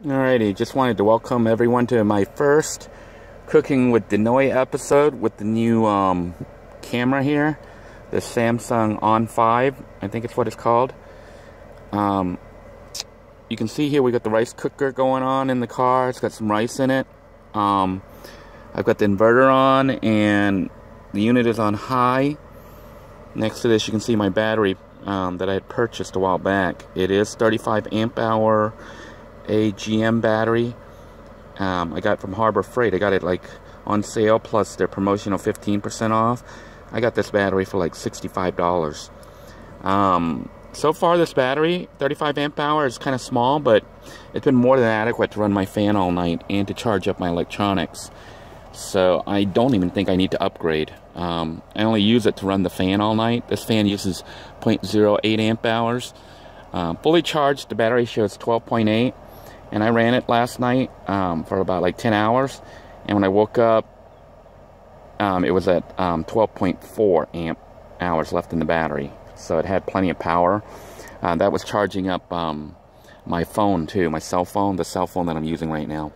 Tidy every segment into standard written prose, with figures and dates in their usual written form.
Alrighty, just wanted to welcome everyone to my first Cooking with Denoy episode with the new camera here, the Samsung On 5, I think it's what it's called. You can see here we got the rice cooker going on in the car. It's got some rice in it. I've got the inverter on and the unit is on high. Next to this you can see my battery that I had purchased a while back. It is 35 amp hour a GM battery. I got it from Harbor Freight. I got it like on sale plus their promotional 15% off. I got this battery for like $65. So far this battery, 35 amp hour, is kind of small, but it's been more than adequate to run my fan all night and to charge up my electronics. So I don't even think I need to upgrade. I only use it to run the fan all night. This fan uses 0.08 amp hours. Fully charged, the battery shows 12.8, and I ran it last night for about like 10 hours, and when I woke up it was at 12.4 amp hours left in the battery, so it had plenty of power. That was charging up my phone too, my cell phone, the cell phone that I'm using right now.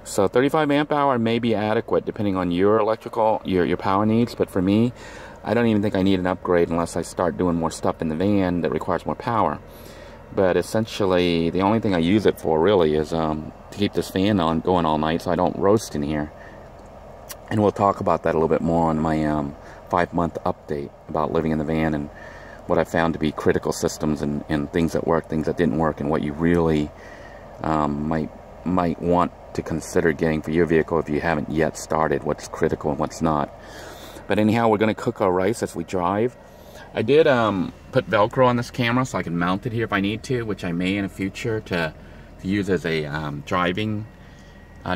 So 35 amp hour may be adequate depending on your electrical, your power needs, but for me, I don't even think I need an upgrade unless I start doing more stuff in the van that requires more power. But essentially, the only thing I use it for really is to keep this fan on going all night so I don't roast in here. And we'll talk about that a little bit more on my 5-month update about living in the van and what I found to be critical systems and things that work, things that didn't work, and what you really might want to consider getting for your vehicle if you haven't yet started, what's critical and what's not. But anyhow, we're going to cook our rice as we drive. I did put Velcro on this camera so I can mount it here if I need to, which I may in the future to use as a driving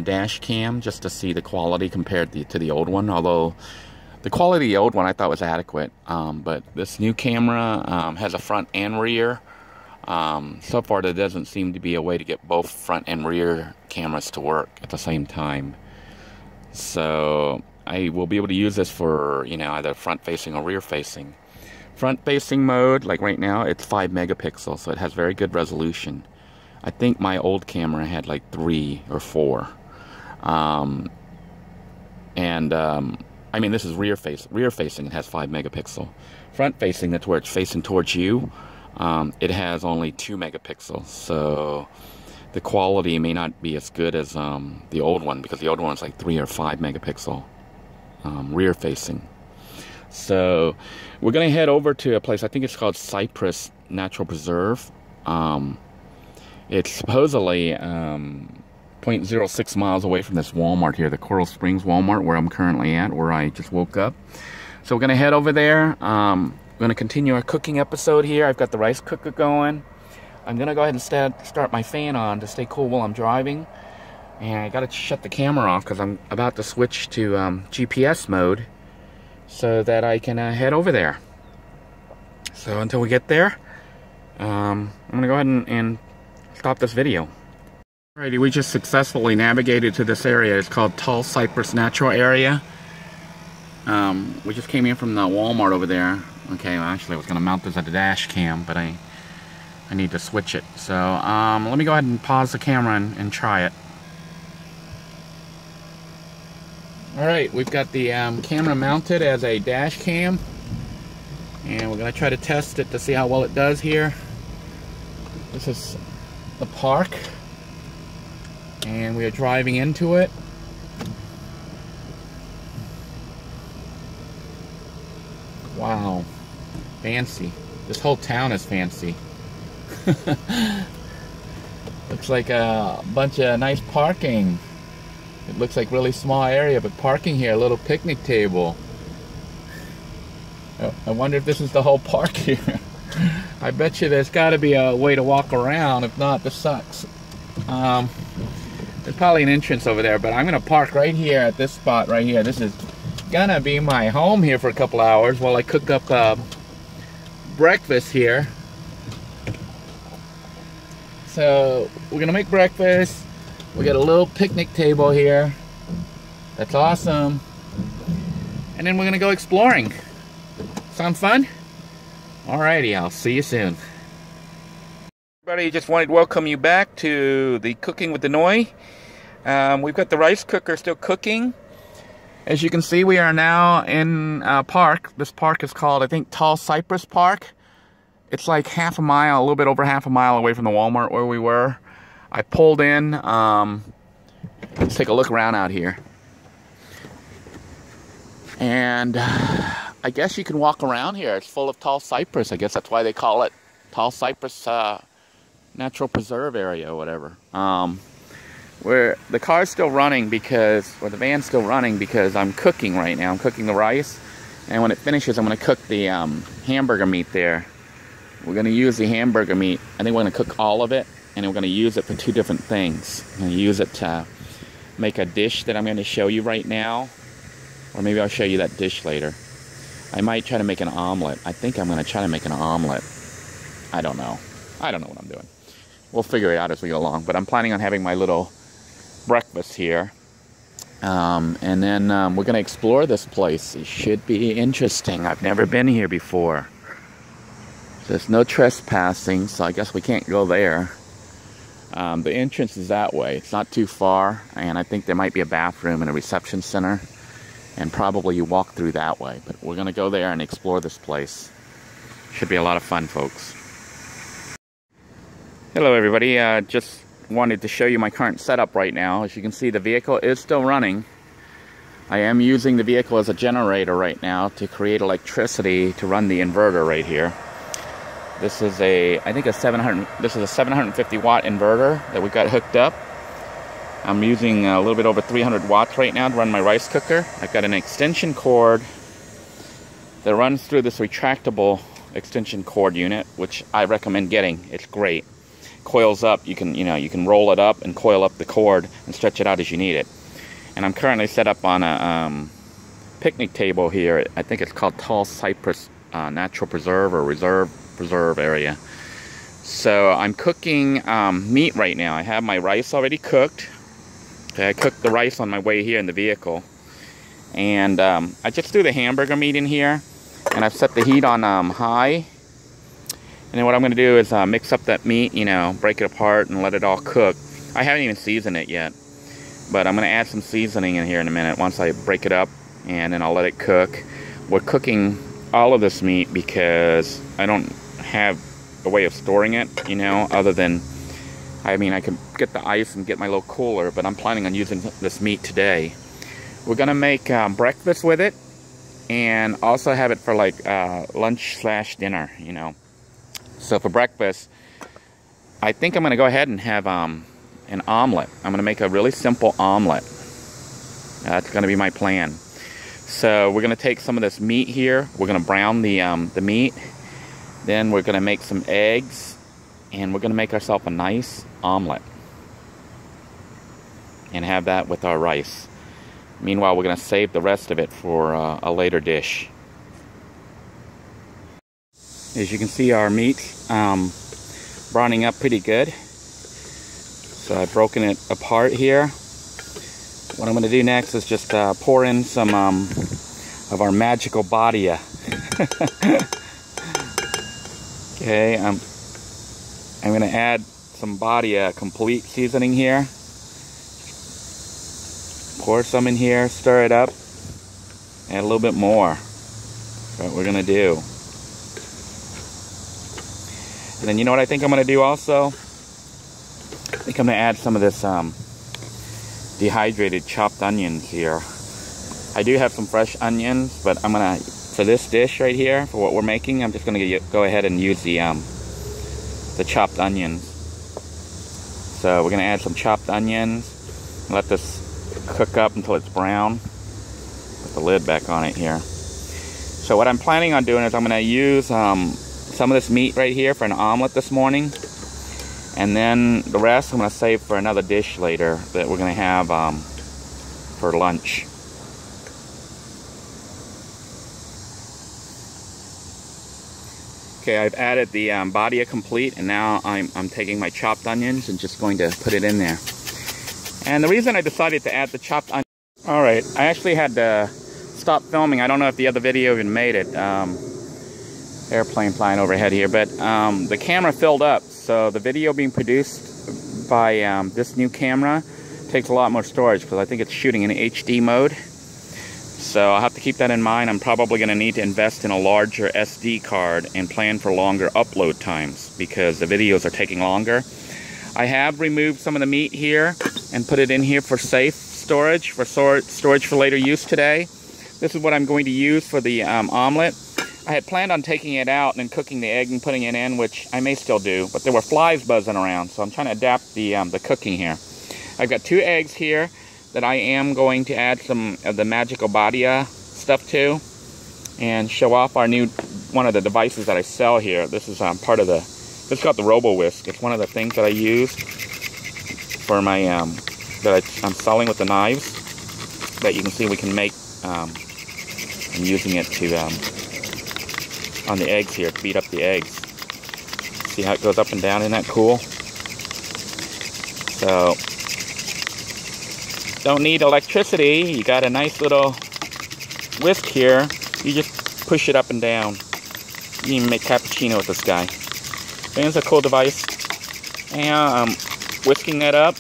dash cam, just to see the quality compared to the old one. Although the quality of the old one I thought was adequate, but this new camera has a front and rear. So far there doesn't seem to be a way to get both front and rear cameras to work at the same time. So I will be able to use this for, you know, either front facing or rear facing. Front facing mode, like right now, it's 5 megapixels, so it has very good resolution. I think my old camera had like 3 or 4. I mean, this is rear facing, it has 5 megapixel. Front facing, that's where it's facing towards you. It has only 2 megapixels, so the quality may not be as good as the old one, because the old one is like 3 or 5 megapixel rear facing. So we're gonna head over to a place, I think it's called Cypress Natural Preserve. It's supposedly 0.06 miles away from this Walmart here, the Coral Springs Walmart, where I'm currently at, where I just woke up. So we're gonna head over there. We're gonna continue our cooking episode here. I've got the rice cooker going. I'm gonna go ahead and start my fan on to stay cool while I'm driving. And I gotta shut the camera off because I'm about to switch to GPS mode so that I can head over there. So until we get there, I'm gonna go ahead and stop this video. Alrighty, we just successfully navigated to this area. It's called Tall Cypress Natural Area. We just came in from the Walmart over there. Okay, well, actually I was gonna mount this at the dash cam, but I need to switch it. So let me go ahead and pause the camera and try it. Alright, we've got the camera mounted as a dash cam, and we're going to try to test it to see how well it does here. This is the park, and we are driving into it. Wow, fancy. This whole town is fancy. Looks like a bunch of nice parking. It looks like really small area, but parking here, a little picnic table. I wonder if this is the whole park here. I bet you there's got to be a way to walk around. If not, this sucks. There's probably an entrance over there, but I'm going to park right here at this spot right here. This is going to be my home here for a couple hours while I cook up breakfast here. So we're going to make breakfast. We got a little picnic table here. That's awesome. And then we're gonna go exploring. Sound fun? Alrighty, I'll see you soon. Everybody, just wanted to welcome you back to the Cooking with Denoy. We've got the rice cooker still cooking. As you can see, we are now in a park. This park is called, I think, Tall Cypress Park. It's like half a mile, a little bit over half a mile away from the Walmart where we were. I pulled in. Let's take a look around out here. And I guess you can walk around here. It's full of tall cypress. I guess that's why they call it Tall Cypress Natural Preserve area or whatever. Where the car's still running because, or the van's still running because I'm cooking right now. I'm cooking the rice, and when it finishes, I'm going to cook the hamburger meat there. We're going to use the hamburger meat. I think we're going to cook all of it, and we're going to use it for two different things. I'm going to use it to make a dish that I'm going to show you right now, or maybe I'll show you that dish later. I might try to make an omelet. I think I'm going to try to make an omelet. I don't know. I don't know what I'm doing. We'll figure it out as we go along. But I'm planning on having my little breakfast here. And then we're going to explore this place. It should be interesting. I've never been here before. There's no trespassing, so I guess we can't go there. The entrance is that way. It's not too far. And I think there might be a bathroom and a reception center. And probably you walk through that way. But we're going to go there and explore this place. Should be a lot of fun, folks. Hello everybody, just wanted to show you my current setup right now. As you can see, the vehicle is still running. I am using the vehicle as a generator right now to create electricity to run the inverter right here. This is I think a 750 watt inverter that we got hooked up. I'm using a little bit over 300 watts right now to run my rice cooker. I've got an extension cord that runs through this retractable extension cord unit, which I recommend getting. It's great. Coils up. You can roll it up and coil up the cord and stretch it out as you need it. And I'm currently set up on a picnic table here. I think it's called Tall Cypress Natural Preserve or Reserve Preserve area. So I'm cooking meat right now. I have my rice already cooked. Okay, I cooked the rice on my way here in the vehicle, and I just threw the hamburger meat in here, and I've set the heat on high. And then what I'm going to do is mix up that meat, break it apart and let it all cook. I haven't even seasoned it yet, but I'm going to add some seasoning in here in a minute once I break it up, and then I'll let it cook. We're cooking all of this meat because I don't have a way of storing it, other than, I can get the ice and get my little cooler, but I'm planning on using this meat today. We're going to make breakfast with it, and also have it for like lunch/dinner, So for breakfast, I think I'm going to go ahead and have an omelet. I'm going to make a really simple omelet. That's going to be my plan. So we're going to take some of this meat here. We're going to brown the meat. Then we're going to make some eggs. And we're going to make ourselves a nice omelet. And have that with our rice. Meanwhile, we're going to save the rest of it for a later dish. As you can see, our meat's browning up pretty good. So I've broken it apart here. What I'm going to do next is just pour in some of our magical badia. Okay, I'm going to add some badia complete seasoning here. Pour some in here, stir it up, add a little bit more. That's what we're going to do. And then you know what I think I'm going to do also? I think I'm going to add some of this dehydrated chopped onions here. I do have some fresh onions, but I'm going to, for this dish right here, for what we're making, I'm just going to go ahead and use the chopped onions. So we're going to add some chopped onions, let this cook up until it's brown. Put the lid back on it here. So what I'm planning on doing is I'm going to use some of this meat right here for an omelet this morning, and then the rest I'm going to save for another dish later that we're going to have for lunch. Okay, I've added the badia complete, and now I'm taking my chopped onions and just going to put it in there. And the reason I decided to add the chopped onions, alright, I actually had to stop filming. I don't know if the other video even made it. airplane flying overhead here, but the camera filled up, so the video being produced by this new camera takes a lot more storage because I think it's shooting in HD mode. So I'll have to keep that in mind. I'm probably going to need to invest in a larger SD card and plan for longer upload times because the videos are taking longer. I have removed some of the meat here and put it in here for safe storage, for storage for later use today. This is what I'm going to use for the omelet. I had planned on taking it out and cooking the egg and putting it in, which I may still do, but there were flies buzzing around, so I'm trying to adapt the cooking here. I've got 2 eggs here that I am going to add some of the Magical Badia stuff to and show off our new, one of the devices that I sell here. This is part of the, this is called the Robo Whisk. It's one of the things that I use for my, that I'm selling with the knives that you can see we can make. I'm using it to, on the eggs here, to beat up the eggs. See how it goes up and down, isn't that cool? So, don't need electricity. You got a nice little whisk here. You just push it up and down. You can even make cappuccino with this guy. So it's a cool device. And I'm whisking that up.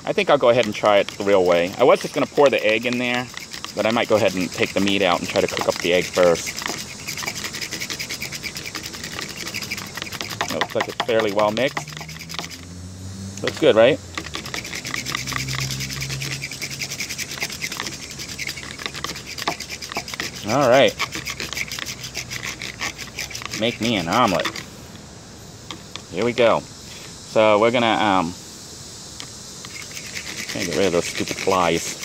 I think I'll go ahead and try it the real way. I was just going to pour the egg in there, but I might go ahead and take the meat out and try to cook up the egg first. It looks like it's fairly well mixed. Looks good, right? All right. Make me an omelet. Here we go. So we're gonna get rid of those stupid flies.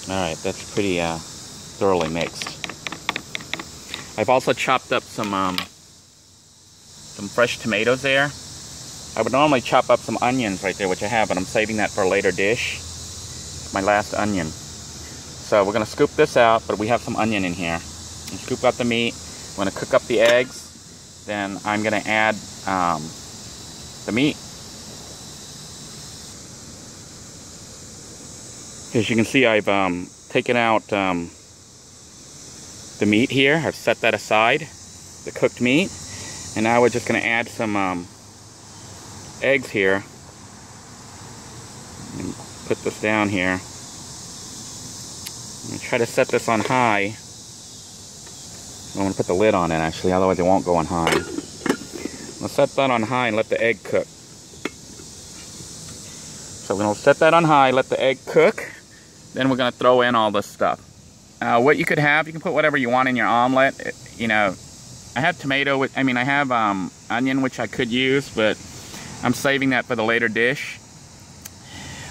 All right, that's pretty thoroughly mixed. I've also chopped up some fresh tomatoes there. I would normally chop up some onions right there, which I have, but I'm saving that for a later dish. My last onion. So we're gonna scoop this out, but we have some onion in here. And scoop out the meat. I'm gonna cook up the eggs. Then I'm gonna add the meat. As you can see, I've taken out the meat here. I've set that aside, the cooked meat. And now we're just gonna add some eggs here. And put this down here. I'm gonna try to set this on high. I'm gonna put the lid on it actually, otherwise it won't go on high. I'll set that on high and let the egg cook. So we're gonna set that on high, let the egg cook. Then we're gonna throw in all this stuff. What you could have, you can put whatever you want in your omelet. You know, I have tomato, I have onion, which I could use, but I'm saving that for the later dish.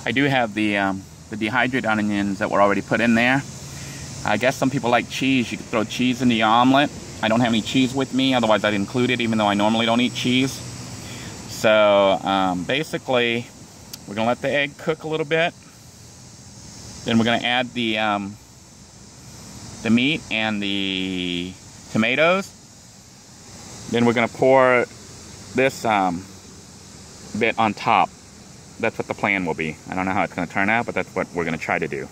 I do have the dehydrated onions that were already put in there. I guess some people like cheese. You could throw cheese in the omelet. I don't have any cheese with me, otherwise I'd include it, even though I normally don't eat cheese. So basically, we're gonna let the egg cook a little bit. Then we're gonna add the meat and the tomatoes. Then we're gonna pour this bit on top. That's what the plan will be. I don't know how it's gonna turn out, but that's what we're gonna try to do.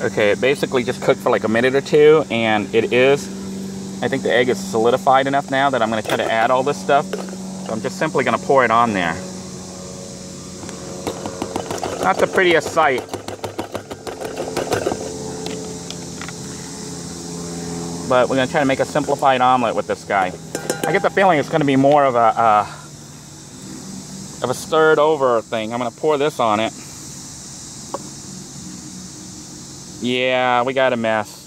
Okay, it basically just cooked for like a minute or two, and it is, I think the egg is solidified enough now that I'm gonna try to add all this stuff. So I'm just simply gonna pour it on there. Not the prettiest sight. But we're gonna try to make a simplified omelet with this guy. I get the feeling it's gonna be more of a stirred over thing. I'm gonna pour this on it. Yeah, we got a mess.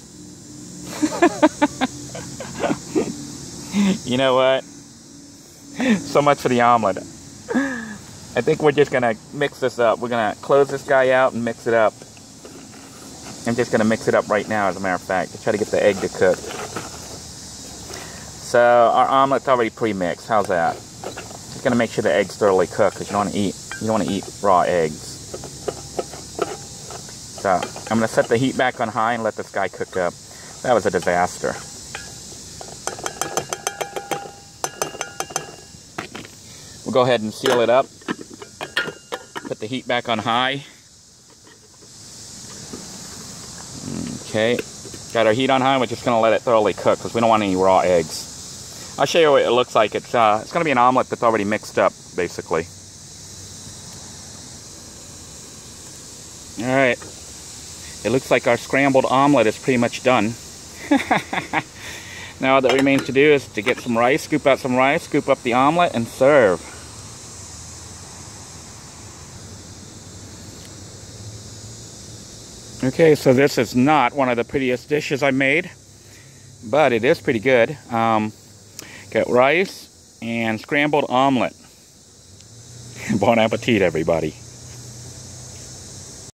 You know what? So much for the omelet. I think we're just gonna mix this up. We're gonna close this guy out and mix it up. I'm just gonna mix it up right now, as a matter of fact, to try to get the egg to cook. So our omelet's already pre-mixed. How's that? Just gonna make sure the egg's thoroughly cooked, because you don't want to eat raw eggs. So I'm gonna set the heat back on high and let this guy cook up. That was a disaster. go ahead and seal it up. Put the heat back on high. Okay, got our heat on high. We're just going to let it thoroughly cook because we don't want any raw eggs. I'll show you what it looks like. It's going to be an omelet that's already mixed up, basically. All right. It looks like our scrambled omelet is pretty much done. Now all that remains to do is to get some rice, scoop out some rice, scoop up the omelet, and serve. Okay, so this is not one of the prettiest dishes I made, but it is pretty good. Got rice and scrambled omelet. Bon appetit, everybody.